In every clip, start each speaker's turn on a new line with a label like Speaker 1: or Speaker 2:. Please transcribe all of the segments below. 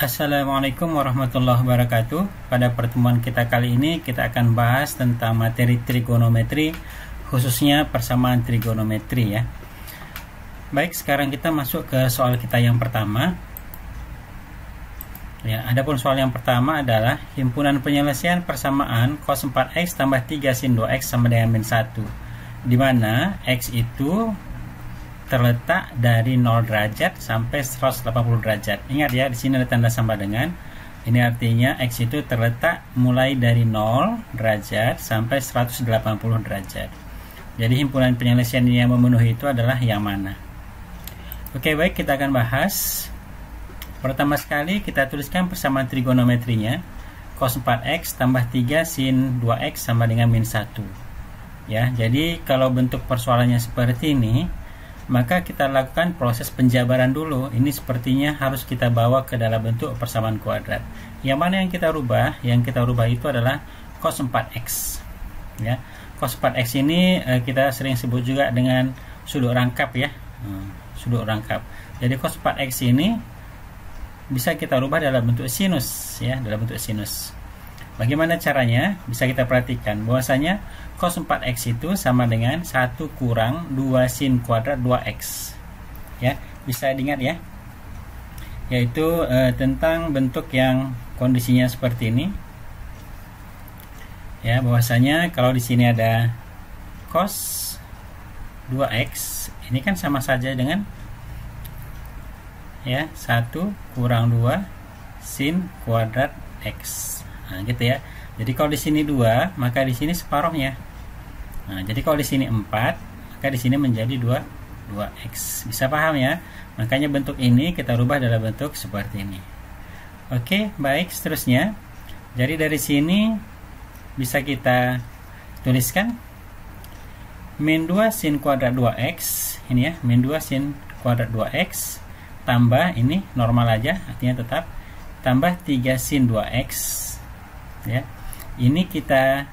Speaker 1: Assalamualaikum warahmatullahi wabarakatuh. Pada pertemuan kita kali ini kita akan bahas tentang materi trigonometri, khususnya persamaan trigonometri ya. Baik, sekarang kita masuk ke soal kita yang pertama. Ya, adapun soal yang pertama adalah himpunan penyelesaian persamaan cos 4x tambah 3 sin 2x sama dengan min 1, di mana x itu terletak dari 0 derajat sampai 180 derajat. Ingat ya, di sini ada tanda sama dengan. Ini artinya x itu terletak mulai dari 0 derajat sampai 180 derajat. Jadi himpunan penyelesaian yang memenuhi itu adalah yang mana? Oke, baik, kita akan bahas. Pertama sekali kita tuliskan persamaan trigonometrinya. Cos 4x tambah 3 sin 2x sama dengan min 1. Ya, jadi kalau bentuk persoalannya seperti ini, maka kita lakukan proses penjabaran dulu. Ini sepertinya harus kita bawa ke dalam bentuk persamaan kuadrat. Yang mana yang kita rubah? Yang kita rubah itu adalah cos 4x. Ya, cos 4x ini kita sering sebut juga dengan sudut rangkap ya. Sudut rangkap. Jadi cos 4x ini bisa kita rubah dalam bentuk sinus ya, dalam bentuk sinus. Bagaimana caranya? Bisa kita perhatikan bahwasanya cos 4x itu sama dengan 1 kurang 2 sin kuadrat 2x. Ya, bisa diingat ya. Yaitu tentang bentuk yang kondisinya seperti ini. Ya, bahwasanya kalau di sini ada cos 2x, ini kan sama saja dengan ya 1 kurang 2 sin kuadrat x. Nah, gitu ya. Jadi kalau di sini 2, maka di sini separuhnya. Nah, jadi kalau di sini 4, maka di sini menjadi 2x. Bisa paham ya? Makanya bentuk ini kita rubah dalam bentuk seperti ini. Oke, baik, seterusnya. Jadi dari sini bisa kita tuliskan min 2 sin kuadrat 2x. Ini ya, min 2 sin kuadrat 2x tambah ini normal aja, artinya tetap, tambah 3 sin 2x. Ya, ini kita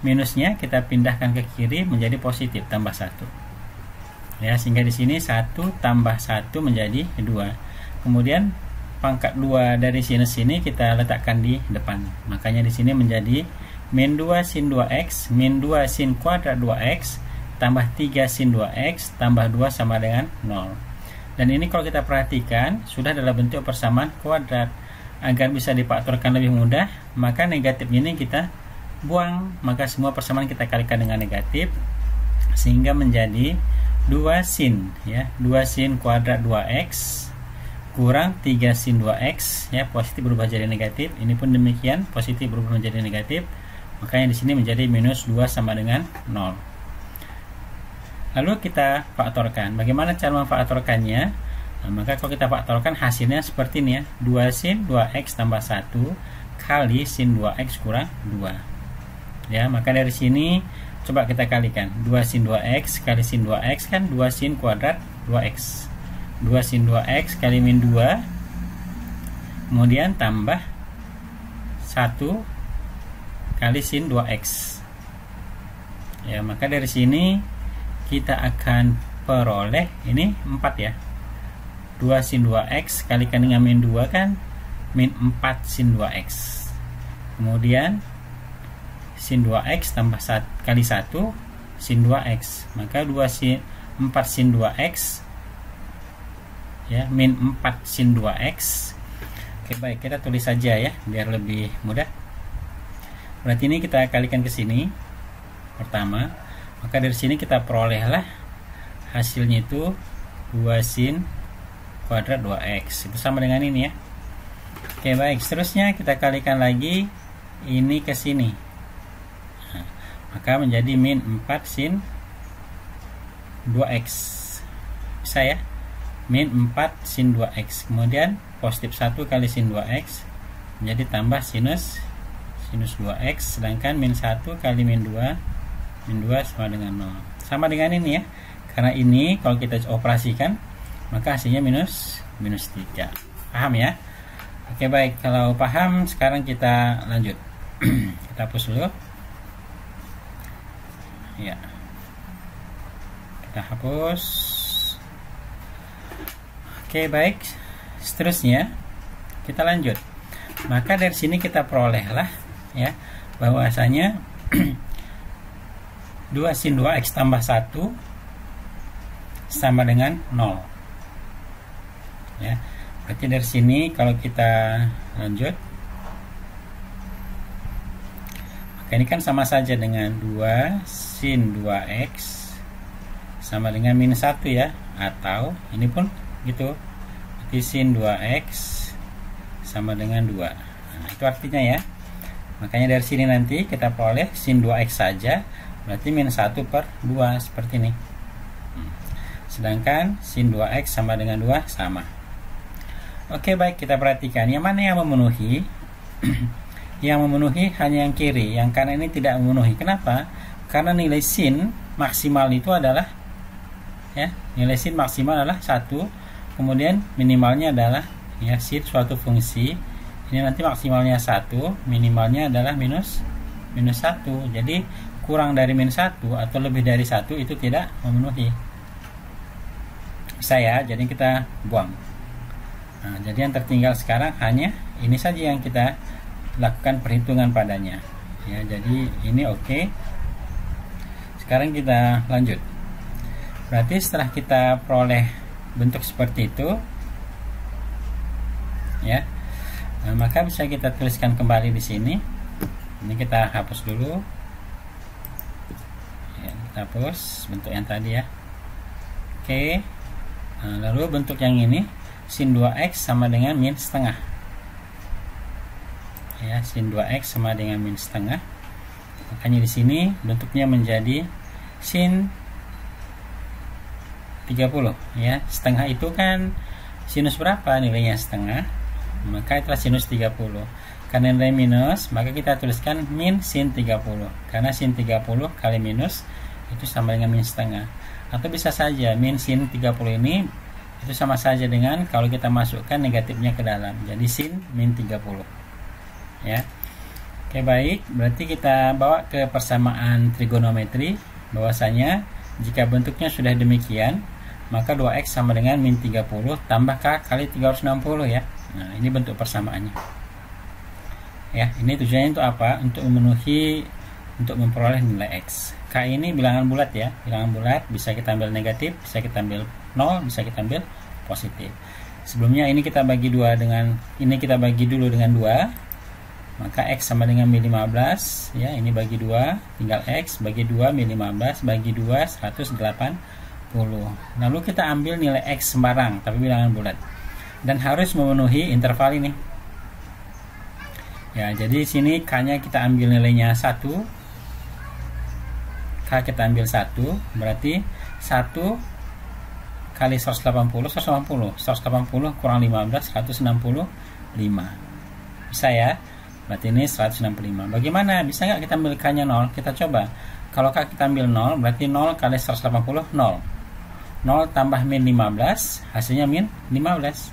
Speaker 1: minusnya kita pindahkan ke kiri menjadi positif, tambah 1 ya, sehingga di sini 1 tambah 1 menjadi 2. Kemudian pangkat 2 dari sinus ini kita letakkan di depan, makanya di sini menjadi min 2 sin 2x min 2 sin kuadrat 2x tambah 3 sin 2x tambah 2 sama dengan 0. Dan ini kalau kita perhatikan sudah dalam bentuk persamaan kuadrat. Agar bisa difaktorkan lebih mudah, maka negatif ini kita buang, maka semua persamaan kita kalikan dengan negatif, sehingga menjadi 2 sin ya, 2 sin kuadrat 2x kurang 3 sin 2x ya, positif berubah jadi negatif. Ini pun demikian, positif berubah menjadi negatif, makanya di sini menjadi minus 2 sama dengan 0. Lalu kita faktorkan. Bagaimana cara memfaktorkannya? Nah, maka kalau kita faktorkan hasilnya seperti ini ya, 2 sin 2x tambah 1 kali sin 2x kurang 2 ya, maka dari sini coba kita kalikan 2 sin 2x kali sin 2x kan 2 sin kuadrat 2x, 2 sin 2x kali min 2 kemudian tambah 1 kali sin 2x ya, maka dari sini kita akan peroleh ini 4 ya, 2 sin 2x kalikan dengan min 2 kan min 4 sin 2x, kemudian sin 2x tambah 1 kali 1 sin 2x, maka 2 sin 4 sin 2x ya, min 4 sin 2x. Oke, baik, kita tulis saja ya biar lebih mudah. Berarti ini kita kalikan ke sini pertama, maka dari sini kita perolehlah hasilnya itu 2 sin kuadrat 2x, itu sama dengan ini ya. Oke, baik, seterusnya kita kalikan lagi ini ke sini. Nah, maka menjadi min 4 sin 2x. Bisa ya? Min 4 sin 2x. Kemudian positif 1 kali sin 2x menjadi tambah sinus 2x, sedangkan min 1 kali min 2 sama dengan 0. Sama dengan ini ya. Karena ini kalau kita operasikan maka hasilnya minus 3. Paham ya? Oke, baik, kalau paham sekarang kita lanjut. Kita hapus dulu ya, kita hapus. Oke, baik, seterusnya kita lanjut. Maka dari sini kita perolehlah ya bahwasanya 2 sin 2x tambah 1 sama dengan 0. Ya. Berarti dari sini kalau kita lanjut, maka ini kan sama saja dengan 2 sin 2x sama dengan minus 1 ya, atau ini pun gitu. Berarti sin 2x sama dengan 2. Nah, itu artinya ya. Makanya dari sini nanti kita peroleh sin 2x saja, berarti minus 1 per 2 seperti ini. Sedangkan sin 2x sama dengan 2 sama. Oke, baik, kita perhatikan yang mana yang memenuhi. Yang memenuhi hanya yang kiri, yang kanan ini tidak memenuhi. Kenapa? Karena nilai sin maksimal itu adalah ya, nilai sin maksimal adalah 1, kemudian minimalnya adalah ya sin suatu fungsi. Ini nanti maksimalnya 1, minimalnya adalah minus 1. Jadi kurang dari minus 1 atau lebih dari 1 itu tidak memenuhi. Bisa ya, jadi kita buang. Nah, jadi yang tertinggal sekarang hanya ini saja yang kita lakukan perhitungan padanya. Ya, jadi ini oke. Sekarang kita lanjut. Berarti setelah kita peroleh bentuk seperti itu ya, nah, maka bisa kita tuliskan kembali di sini. Ini kita hapus dulu ya, kita hapus bentuk yang tadi ya. Oke. Nah, lalu bentuk yang ini sin 2x sama dengan min setengah ya, sin 2x sama dengan min setengah. Makanya di sini bentuknya menjadi sin 30 ya. Setengah itu kan sinus berapa? Nilainya setengah, maka itulah sinus 30. Karena nilai minus, maka kita tuliskan min sin 30. Karena sin 30 kali minus itu sama dengan min setengah. Atau bisa saja min sin 30 ini itu sama saja dengan kalau kita masukkan negatifnya ke dalam. Jadi sin min 30 ya. Oke, baik, berarti kita bawa ke persamaan trigonometri bahwasanya jika bentuknya sudah demikian, maka 2x sama dengan min 30 tambah k kali 360 ya. Nah, ini bentuk persamaannya. Ya, ini tujuannya untuk apa? Untuk memenuhi, untuk memperoleh nilai x. K ini bilangan bulat ya. Bilangan bulat bisa kita ambil negatif, bisa kita ambil 0, bisa kita ambil positif. Sebelumnya ini kita bagi 2 dengan ini kita bagi dulu dengan 2. Maka x sama dengan min 15 ya, ini bagi 2, tinggal x bagi 2 min 15 bagi 2 180. Lalu kita ambil nilai x sembarang tapi bilangan bulat dan harus memenuhi interval ini ya. Jadi sini k-nya kita ambil nilainya 1, k kita ambil 1, berarti 1 kali 180 kurang 15 165. Bisa ya, berarti ini 165. Bagaimana? Bisa nggak kita ambil k-nya 0? Kita coba. Kalau k kita ambil 0, berarti 0 kali 180 0. 0 tambah min 15, hasilnya min 15.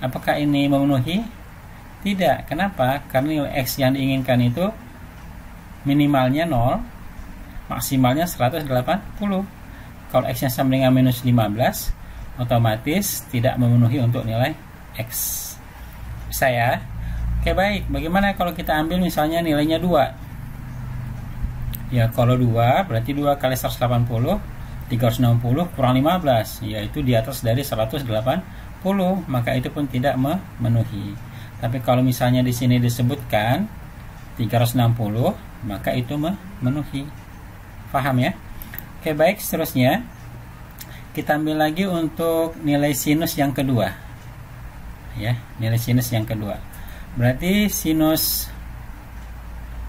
Speaker 1: Apakah ini memenuhi? Tidak. Kenapa? Karena nilai x yang diinginkan itu minimalnya 0, maksimalnya 180. Kalau x-nya sama dengan minus 15, otomatis tidak memenuhi untuk nilai x. Bisa ya? Oke, baik. Bagaimana kalau kita ambil misalnya nilainya 2? Ya, kalau 2 berarti 2 kali 180 360 kurang 15, yaitu di atas dari 180, maka itu pun tidak memenuhi. Tapi kalau misalnya di sini disebutkan 360, maka itu memenuhi. Paham ya? Oke, baik, seterusnya kita ambil lagi untuk nilai sinus yang kedua. Ya, nilai sinus yang kedua. Berarti sinus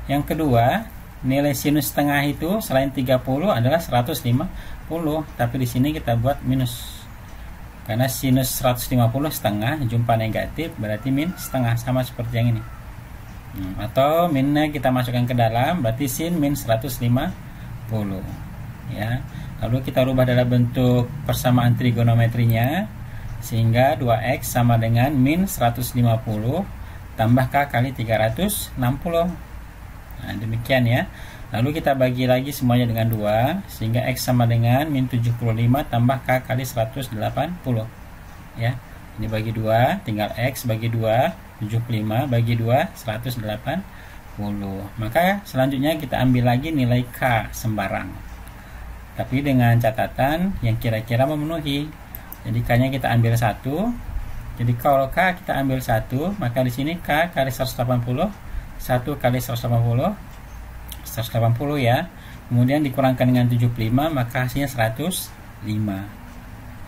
Speaker 1: yang kedua, nilai sinus setengah itu selain 30 adalah 150, tapi di sini kita buat minus. Karena sinus 150 setengah jumpa negatif berarti min setengah, sama seperti yang ini. Atau minnya kita masukkan ke dalam, berarti sin min 150 ya. Lalu kita rubah dalam bentuk persamaan trigonometrinya sehingga 2x sama dengan min 150 tambah k kali 360. Nah, demikian ya. Lalu kita bagi lagi semuanya dengan 2 sehingga x sama dengan min 75 tambah k kali 180 ya. Ini bagi 2, tinggal x bagi 2 75 bagi 2 180. Maka selanjutnya kita ambil lagi nilai K sembarang, tapi dengan catatan yang kira-kira memenuhi. Jadi K nya kita ambil 1. Jadi kalau K kita ambil 1, maka di sini K kali 180, 1 kali 180 ya. Kemudian dikurangkan dengan 75, maka hasilnya 105.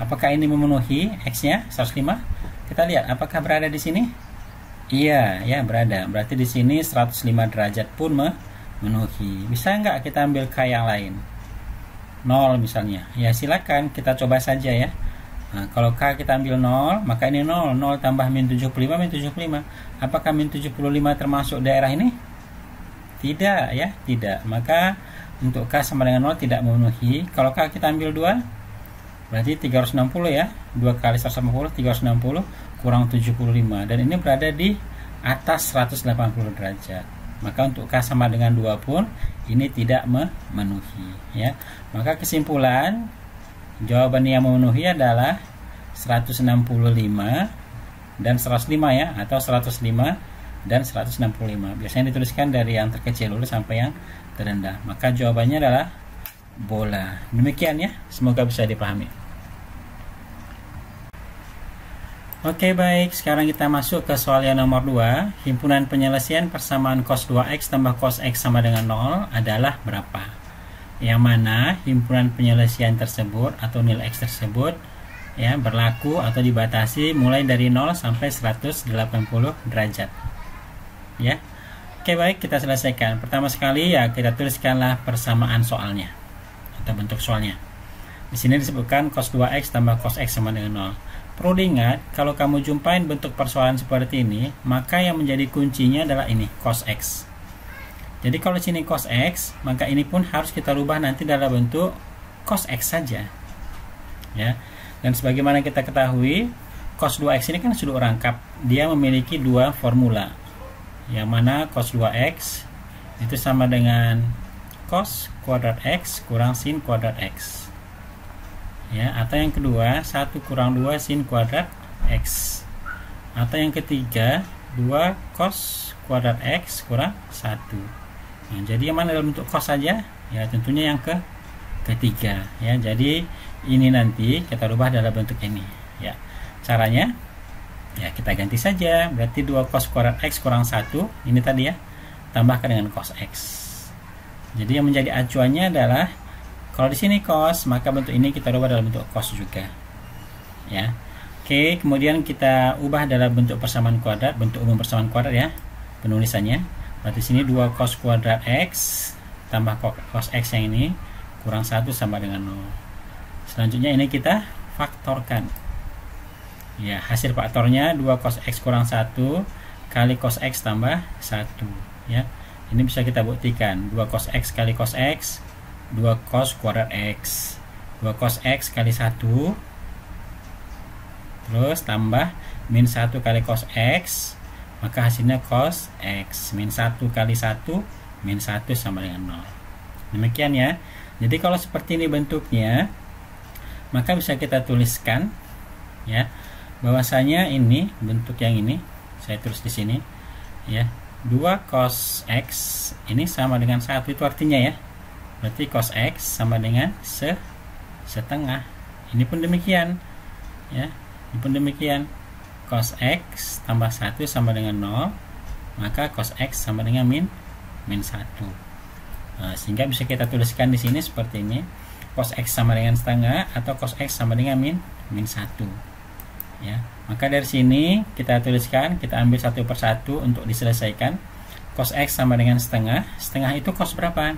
Speaker 1: Apakah ini memenuhi X nya 105? Kita lihat apakah berada di sini. Iya, ya berada. Berarti di sini 105 derajat pun memenuhi. Bisa nggak kita ambil K yang lain? 0 misalnya. Ya silakan, kita coba saja ya. Nah, kalau K kita ambil 0, maka ini 0. 0 tambah min 75, min 75. Apakah min 75 termasuk daerah ini? Tidak ya, tidak. Maka untuk K sama dengan 0 tidak memenuhi. Kalau K kita ambil 2, berarti 360 ya. 2 kali 180, 360 kurang 75. Dan ini berada di atas 180 derajat. Maka untuk K sama dengan 2 pun ini tidak memenuhi ya. Maka kesimpulan jawaban yang memenuhi adalah 165 dan 105 ya, atau 105 dan 165. Biasanya dituliskan dari yang terkecil dulu sampai yang terendah. Maka jawabannya adalah bola. Demikian ya, semoga bisa dipahami. Oke baik, sekarang kita masuk ke soal yang nomor 2. Himpunan penyelesaian persamaan cos 2x tambah cos x sama dengan 0 adalah berapa? Yang mana himpunan penyelesaian tersebut atau nilai x tersebut ya berlaku atau dibatasi mulai dari 0 sampai 180 derajat. Ya. Oke baik, kita selesaikan. Pertama sekali ya kita tuliskanlah persamaan soalnya atau bentuk soalnya. Di sini disebutkan cos 2x tambah cos x sama dengan 0. Perlu diingat, kalau kamu jumpain bentuk persoalan seperti ini, maka yang menjadi kuncinya adalah ini, cos x. Jadi kalau sini cos x, maka ini pun harus kita rubah nanti dalam bentuk cos x saja. Ya. Dan sebagaimana kita ketahui, cos 2x ini kan sudah rangkap. Dia memiliki dua formula. Yang mana cos 2x itu sama dengan cos kuadrat x kurang sin kuadrat x. Ya, atau yang kedua 1 kurang 2 sin kuadrat x, atau yang ketiga 2 cos kuadrat x kurang 1. Nah, jadi yang mana dalam bentuk cos saja? Ya tentunya yang ketiga ya. Jadi ini nanti kita rubah dalam bentuk ini ya. Caranya ya kita ganti saja. Berarti 2 cos kuadrat x kurang 1 ini tadi ya, tambahkan dengan cos x. Jadi yang menjadi acuannya adalah kalau di sini cos, maka bentuk ini kita rubah dalam bentuk cos juga. Ya. Oke, kemudian kita ubah dalam bentuk persamaan kuadrat, bentuk umum persamaan kuadrat ya, penulisannya. Berarti sini 2 cos kuadrat x tambah cos x yang ini kurang 1 sama dengan 0. Selanjutnya ini kita faktorkan. Ya, hasil faktornya 2 cos x kurang 1 kali cos x tambah 1 ya. Ini bisa kita buktikan. 2 cos x kali cos x, 2 cos kuadrat x, 2 cos x kali 1, terus tambah min 1 kali cos x, maka hasilnya cos x. Min 1 kali 1, min 1 sama dengan 0. Demikian ya. Jadi kalau seperti ini bentuknya, maka bisa kita tuliskan ya, bahwasanya ini bentuk yang ini, saya tulis di sini ya, 2 cos x ini sama dengan 1. Itu artinya ya, berarti cos x sama dengan setengah. Ini pun demikian ya, ini pun demikian. Cos x tambah 1 sama dengan 0, maka cos x sama dengan min 1. Nah, sehingga bisa kita tuliskan di sini seperti ini, cos x sama dengan setengah atau cos x sama dengan min 1 ya. Maka dari sini kita tuliskan, kita ambil satu persatu untuk diselesaikan. Cos x sama dengan setengah. Setengah itu cos berapa?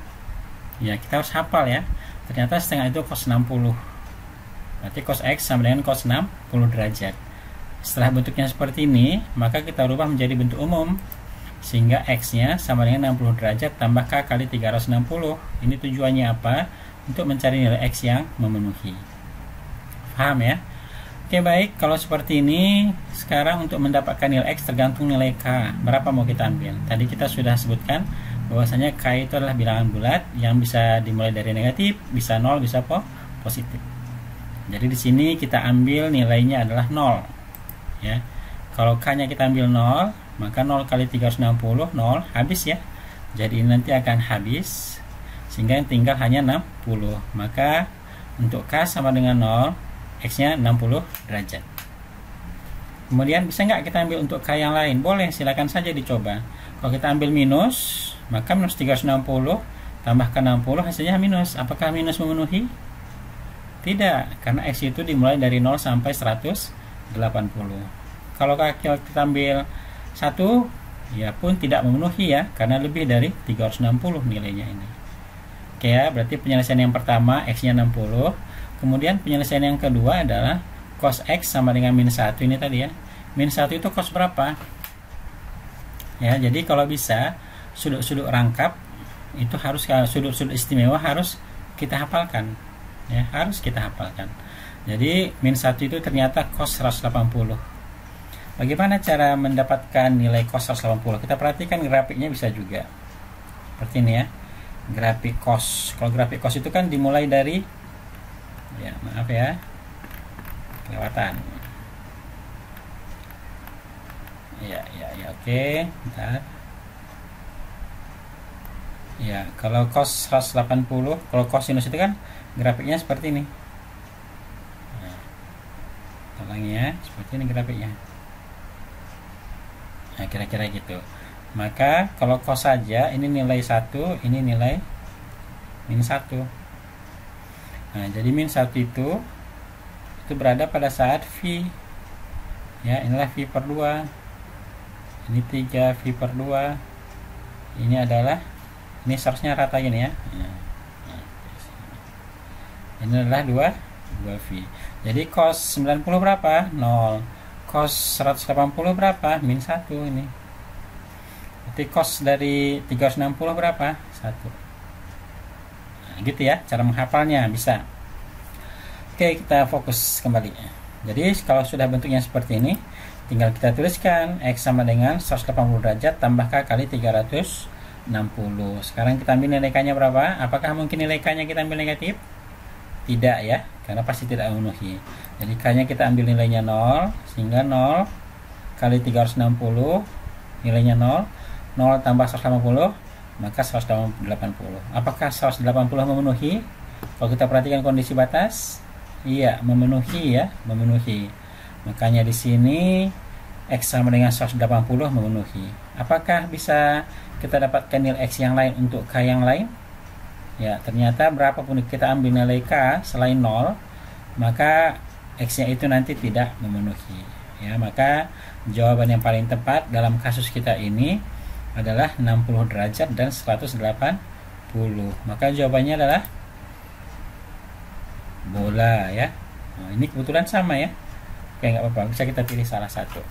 Speaker 1: Ya kita harus hafal ya. Ternyata setengah itu cos 60. Berarti cos x sama dengan cos 60 derajat. Setelah bentuknya seperti ini, maka kita rubah menjadi bentuk umum, sehingga x nya sama dengan 60 derajat tambah k kali 360. Ini tujuannya apa? Untuk mencari nilai x yang memenuhi. Paham ya? Oke baik, kalau seperti ini, sekarang untuk mendapatkan nilai x tergantung nilai k. Berapa mau kita ambil? Tadi kita sudah sebutkan bahwasanya k itu adalah bilangan bulat yang bisa dimulai dari negatif, bisa 0, bisa positif. Jadi di sini kita ambil nilainya adalah 0 ya. Kalau k nya kita ambil 0, maka 0 kali 360 0 habis ya. Jadi ini nanti akan habis sehingga yang tinggal hanya 60. Maka untuk K sama dengan 0, X nya 60 derajat. Kemudian bisa nggak kita ambil untuk K yang lain? Boleh, silakan saja dicoba. Kalau kita ambil minus, maka minus 360 tambahkan 60 hasilnya minus. Apakah minus memenuhi? Tidak, karena X itu dimulai dari 0 sampai 180. Kalau kita ambil 1, ya pun tidak memenuhi ya, karena lebih dari 360 nilainya ini. Oke ya, berarti penyelesaian yang pertama X nya 60. Kemudian penyelesaian yang kedua adalah cos X sama dengan min 1 ini tadi ya. Min 1 itu cos berapa? Ya, jadi kalau bisa sudut-sudut rangkap itu harus, sudut-sudut istimewa harus kita hafalkan. Ya, harus kita hafalkan. Jadi min 1 itu ternyata cos 180. Bagaimana cara mendapatkan nilai cos 180? Kita perhatikan grafiknya bisa juga. Seperti ini ya. Grafik cos. Kalau grafik cos itu kan dimulai dari, ya maaf ya, kelewatan. Ya, oke. Bentar. Ya, kalau cos 180, kalau cosinus itu kan grafiknya seperti ini. Nah, ulangi ya, seperti ini grafiknya. Nah, kira-kira gitu. Maka kalau cos saja ini nilai 1, ini nilai min 1. Nah, jadi min 1 itu berada pada saat V. Ya, inilah V per 2. Ini 3 V per 2. Ini adalah, ini seharusnya rata gini ya. Ini adalah 2 V. Jadi cos 90 berapa? 0. Cos 180 berapa? Min 1 ini. Berarti cos dari 360 berapa? 1. Nah, gitu ya cara menghafalnya, bisa. Oke, kita fokus kembali. Jadi kalau sudah bentuknya seperti ini, tinggal kita tuliskan X sama dengan 180 derajat tambah K kali 360. Sekarang kita ambil nilai K-nya berapa? Apakah mungkin nilai K-nya kita ambil negatif? Tidak ya, karena pasti tidak memenuhi. Jadi K-nya kita ambil nilainya 0, sehingga 0 kali 360 nilainya 0. 0 tambah 180, maka 180. Apakah 180 memenuhi? Kalau kita perhatikan kondisi batas, iya, memenuhi ya, memenuhi. Makanya di sini X sama dengan 180 memenuhi. Apakah bisa kita dapatkan nilai X yang lain untuk K yang lain? Ya, ternyata berapapun kita ambil nilai K selain 0, maka X-nya itu nanti tidak memenuhi. Ya, maka jawaban yang paling tepat dalam kasus kita ini adalah 60 derajat dan 180. Maka jawabannya adalah bola ya. Nah, ini kebetulan sama ya. Oke, nggak apa-apa, bisa kita pilih salah satu.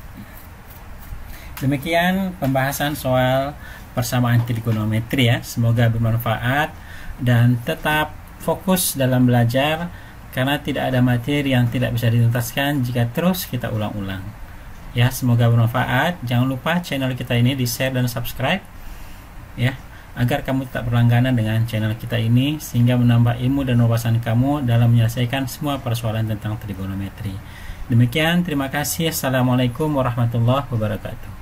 Speaker 1: Demikian pembahasan soal persamaan trigonometri ya. Semoga bermanfaat dan tetap fokus dalam belajar, karena tidak ada materi yang tidak bisa dituntaskan jika terus kita ulang-ulang. Ya, semoga bermanfaat. Jangan lupa channel kita ini di-share dan subscribe ya, agar kamu tetap berlangganan dengan channel kita ini, sehingga menambah ilmu dan wawasan kamu dalam menyelesaikan semua persoalan tentang trigonometri. Demikian, terima kasih. Assalamualaikum warahmatullahi wabarakatuh.